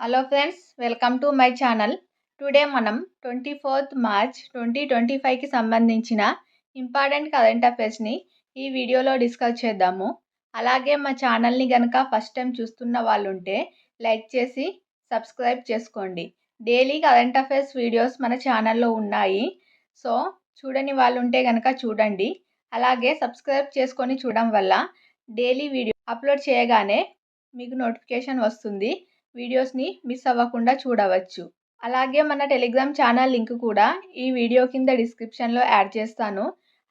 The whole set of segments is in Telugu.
Hello friends, welcome to my channel. Today మనం 24th మార్చ్ 2025కి సంబంధించిన ఇంపార్టెంట్ కరెంట్ అఫైర్స్ని ఈ వీడియోలో డిస్కస్ చేద్దాము. అలాగే మా ఛానల్ని కనుక ఫస్ట్ టైం చూస్తున్న వాళ్ళు ఉంటే లైక్ చేసి సబ్స్క్రైబ్ చేసుకోండి. డైలీ కరెంట్ అఫైర్స్ వీడియోస్ మన ఛానల్లో ఉన్నాయి. సో చూడని వాళ్ళు ఉంటే కనుక చూడండి. అలాగే సబ్స్క్రైబ్ చేసుకొని చూడడం వల్ల డైలీ వీడియో అప్లోడ్ చేయగానే మీకు నోటిఫికేషన్ వస్తుంది. వీడియోస్ని మిస్ అవ్వకుండా చూడవచ్చు. అలాగే మన టెలిగ్రామ్ ఛానల్ లింక్ కూడా ఈ వీడియో కింద డిస్క్రిప్షన్లో యాడ్ చేస్తాను.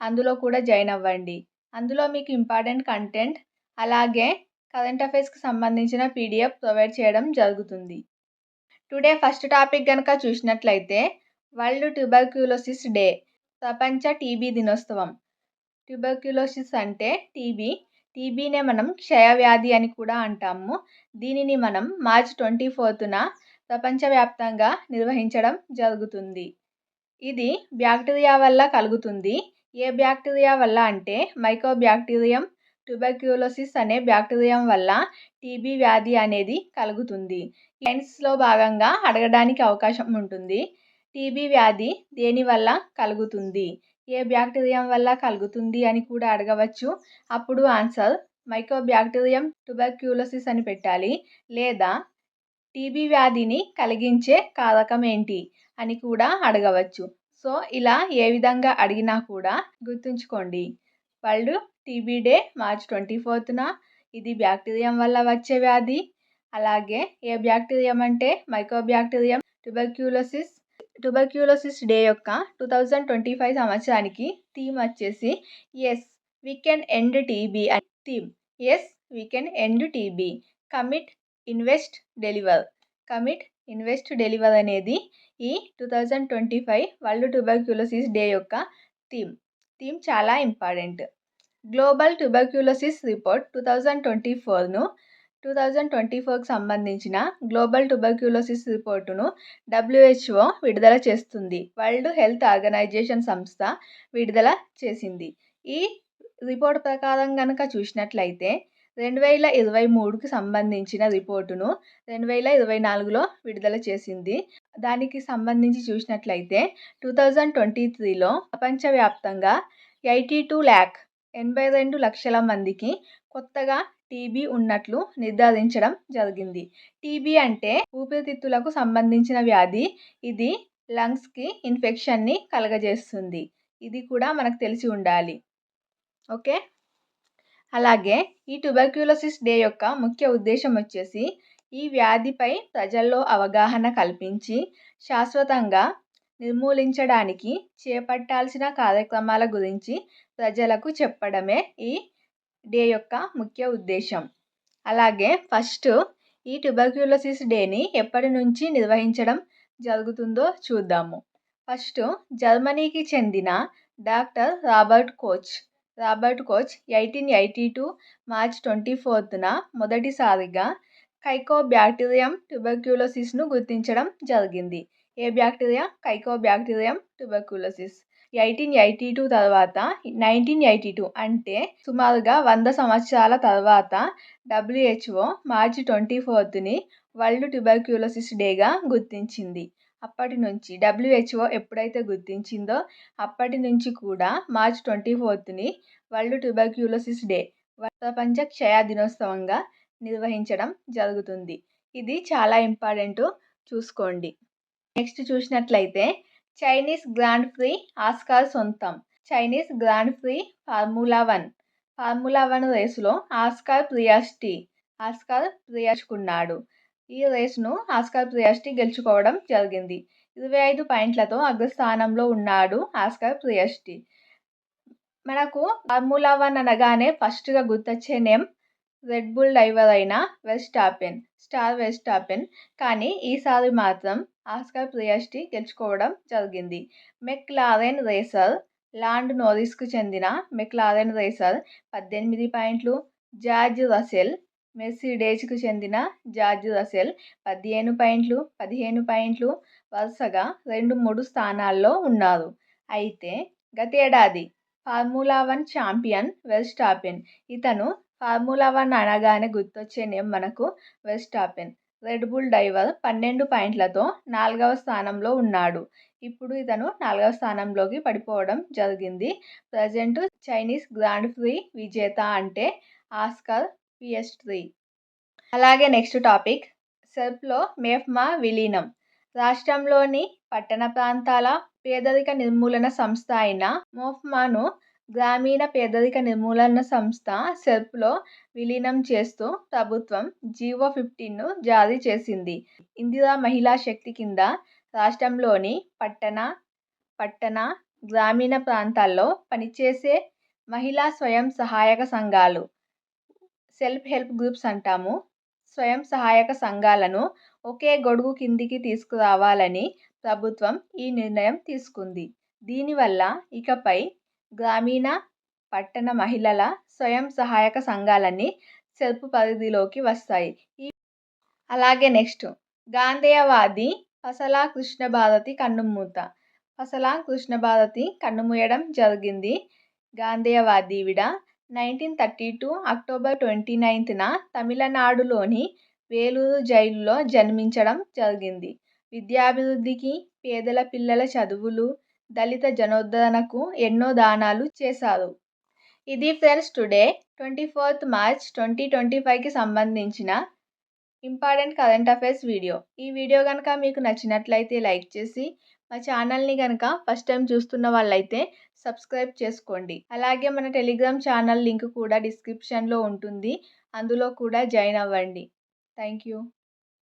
అందులో కూడా జాయిన్ అవ్వండి. అందులో మీకు ఇంపార్టెంట్ కంటెంట్ అలాగే కరెంట్ అఫైర్స్కి సంబంధించిన పీడిఎఫ్ ప్రొవైడ్ చేయడం జరుగుతుంది. టుడే ఫస్ట్ టాపిక్ కనుక చూసినట్లయితే వరల్డ్ ట్యూబర్క్యులోసిస్ డే, ప్రపంచ టీబీ దినోత్సవం. ట్యూబర్క్యులోసిస్ అంటే టీబీనే మనం క్షయవ్యాధి అని కూడా అంటాము. దీనిని మనం మార్చ్ 24న ప్రపంచవ్యాప్తంగా నిర్వహించడం జరుగుతుంది. ఇది బ్యాక్టీరియా వల్ల కలుగుతుంది. ఏ బ్యాక్టీరియా వల్ల అంటే మైకోబ్యాక్టీరియం ట్యూబర్క్యులోసిస్ అనే బ్యాక్టీరియా వల్ల టీబీ వ్యాధి అనేది కలుగుతుంది. లైన్స్లో భాగంగా అడగడానికి అవకాశం ఉంటుంది. టీబీ వ్యాధి దేని వల్ల కలుగుతుంది, ఏ బ్యాక్టీరియా వల్ల కలుగుతుంది అని కూడా అడగవచ్చు. అప్పుడు ఆన్సర్ మైకోబ్యాక్టీరియం ట్యూబర్క్యులోసిస్ అని పెట్టాలి. లేదా టీబీ వ్యాధిని కలిగించే కారకం ఏంటి అని కూడా అడగవచ్చు. సో ఇలా ఏ విధంగా అడిగినా కూడా గుర్తుంచుకోండి. వరల్డ్ టీబీ డే మార్చ్ 24న. ఇది బ్యాక్టీరియం వల్ల వచ్చే వ్యాధి. అలాగే ఏ బ్యాక్టీరియం అంటే మైకోబ్యాక్టీరియం ట్యూబర్క్యులోసిస్ డే యొక్క 2025 సంవత్సరానికి థీమ్ వచ్చేసి yes we can end TB అని theme. Yes we can end TB, commit invest deliver అనేది ఈ 2025 వరల్డ్ ట్యూబర్క్యులోసిస్ డే యొక్క థీమ్ చాలా ఇంపార్టెంట్. గ్లోబల్ ట్యూబర్క్యులోసిస్ రిపోర్ట్ 2024కి సంబంధించిన గ్లోబల్ ట్యూబర్క్యులోసిస్ రిపోర్టును WHO విడుదల చేస్తుంది. వరల్డ్ హెల్త్ ఆర్గనైజేషన్ సంస్థ విడుదల చేసింది. ఈ రిపోర్ట్ ప్రకారం కనుక చూసినట్లయితే 2023కి సంబంధించిన రిపోర్టును 2024లో విడుదల చేసింది. దానికి సంబంధించి చూసినట్లయితే 2023లో ప్రపంచవ్యాప్తంగా 82 లక్షల మందికి కొత్తగా టీబీ ఉన్నట్లు నిర్ధారించడం జరిగింది. టీబీ అంటే ఊపిరితిత్తులకు సంబంధించిన వ్యాధి. ఇది లంగ్స్కి ఇన్ఫెక్షన్ని కలగజేస్తుంది. ఇది కూడా మనకు తెలిసి ఉండాలి. ఓకే. అలాగే ఈ ట్యూబర్క్యులోసిస్ డే యొక్క ముఖ్య ఉద్దేశం వచ్చేసి ఈ వ్యాధిపై ప్రజల్లో అవగాహన కల్పించి శాశ్వతంగా నిర్మూలించడానికి చేపట్టాల్సిన కార్యక్రమాల గురించి ప్రజలకు చెప్పడమే ఈ డే యొక్క ముఖ్య ఉద్దేశం. అలాగే ఫస్ట్ ఈ ట్యూబర్క్యులోసిస్ డేని ఎప్పటి నుంచి నిర్వహించడం జరుగుతుందో చూద్దాము. ఫస్ట్ జర్మనీకి చెందిన డాక్టర్ రాబర్ట్ కోచ్ 1882 మార్చ్ 24న మొదటిసారిగా కైకోబ్యాక్టీరియం ట్యూబర్క్యులోసిస్ను గుర్తించడం జరిగింది. ఏ బ్యాక్టీరియా? కైకోబ్యాక్టీరియం ట్యూబర్క్యులోసిస్. 1882 తర్వాత 1982 అంటే సుమారుగా 100 సంవత్సరాల తర్వాత WHO మార్చ్ 24ని వరల్డ్ ట్యూబర్క్యులోసిస్ డేగా గుర్తించింది. అప్పటి నుంచి WHO ఎప్పుడైతే గుర్తించిందో అప్పటి నుంచి కూడా మార్చ్ 24ని వరల్డ్ ట్యూబర్క్యులోసిస్ డే, ప్రపంచ క్షయ దినోత్సవంగా నిర్వహించడం జరుగుతుంది. ఇది చాలా ఇంపార్టెంట్, చూసుకోండి. నెక్స్ట్ చూసినట్లయితే చైనీస్ గ్రాండ్ ప్రీ ఆస్కార్ సొంతం. చైనీస్ గ్రాండ్ ప్రీ ఫార్ములా 1 రేసులో ఆస్కార్ ప్రియాస్కున్నాడు. ఈ రేసును ఆస్కార్ ప్రియాస్టి గెలుచుకోవడం జరిగింది. 25 పాయింట్లతో అగ్రస్థానంలో ఉన్నాడు ఆస్కార్ ప్రియాస్టి. మనకు ఫార్ములా 1 అనగానే ఫస్ట్గా గుర్తొచ్చే నేమ్ రెడ్ బుల్ డ్రైవర్ అయిన వెర్స్టాపెన్. కానీ ఈసారి మాత్రం ఆస్కార్ ప్రియాస్టి గెలుచుకోవడం జరిగింది. మెక్లారెన్ రేసర్ లాండ్ నోరిస్కు చెందిన మెక్లారెన్ రేసర్ 18 పాయింట్లు, జార్జ్ రసెల్ మెర్సిడెజ్కు చెందిన జార్జ్ రసెల్ 15 పాయింట్లు వరుసగా 2-3 స్థానాల్లో ఉన్నారు. అయితే గతేడాది ఫార్ములా 1 ఛాంపియన్ వెర్స్టాపెన్. ఇతను ఫార్ములా 1 అనగానే గుర్తొచ్చే నేమ్ మనకు వెర్స్టాపెన్. రెడ్ బుల్ డైవర్ 12 పాయింట్లతో 4వ స్థానంలో ఉన్నాడు. ఇప్పుడు ఇతను 4వ స్థానంలోకి పడిపోవడం జరిగింది. ప్రజెంట్ చైనీస్ గ్రాండ్ ప్రీ విజేత అంటే ఆస్కార్ పియస్ట్రీ. అలాగే నెక్స్ట్ టాపిక్, సెర్ప్లో మెఫ్మా విలీనం. రాష్ట్రంలోని పట్టణ ప్రాంతాల పేదరిక నిర్మూలన సంస్థ అయిన మెఫ్మాను గ్రామీణ పేదరిక నిర్మూలన సంస్థ సెర్ప్లో విలీనం చేస్తూ ప్రభుత్వం జీవో 15ను జారీ చేసింది. ఇందిరా మహిళా శక్తి కింద రాష్ట్రంలోని పట్టణ గ్రామీణ ప్రాంతాల్లో పనిచేసే మహిళా స్వయం సహాయక సంఘాలు, సెల్ఫ్ హెల్ప్ గ్రూప్స్ అంటాము, స్వయం సహాయక సంఘాలను ఒకే గొడుగు కిందికి తీసుకురావాలని ప్రభుత్వం ఈ నిర్ణయం తీసుకుంది. దీనివల్ల ఇకపై గ్రామీణ పట్టణ మహిళల స్వయం సహాయక సంఘాలన్నీ సెర్ప్ పరిధిలోకి వస్తాయి. అలాగే నెక్స్ట్, గాంధేయవాది పసల కృష్ణభారతి కన్నుమూత. పసల కృష్ణభారతి కన్నుమూయడం జరిగింది. గాంధేయవాది ఈవిడ 1932 అక్టోబర్ 29న తమిళనాడులోని వేలూరు జైలులో జన్మించడం జరిగింది. విద్యాభివృద్ధికి, పేదల పిల్లల చదువులు, దళిత జనోద్ధరణకు ఎన్నో దానాలు చేశారు. ఇది ఫ్రెండ్స్ టుడే 24th మార్చ్ 2025కి సంబంధించిన ఇంపార్టెంట్ కరెంట్ అఫైర్స్ వీడియో. ఈ వీడియో కనుక మీకు నచ్చినట్లయితే లైక్ చేసి, మా ఛానల్ని కనుక ఫస్ట్ టైం చూస్తున్న వాళ్ళైతే సబ్స్క్రైబ్ చేసుకోండి. అలాగే మన టెలిగ్రామ్ ఛానల్ లింక్ కూడా డిస్క్రిప్షన్లో ఉంటుంది, అందులో కూడా జాయిన్ అవ్వండి. Thank you.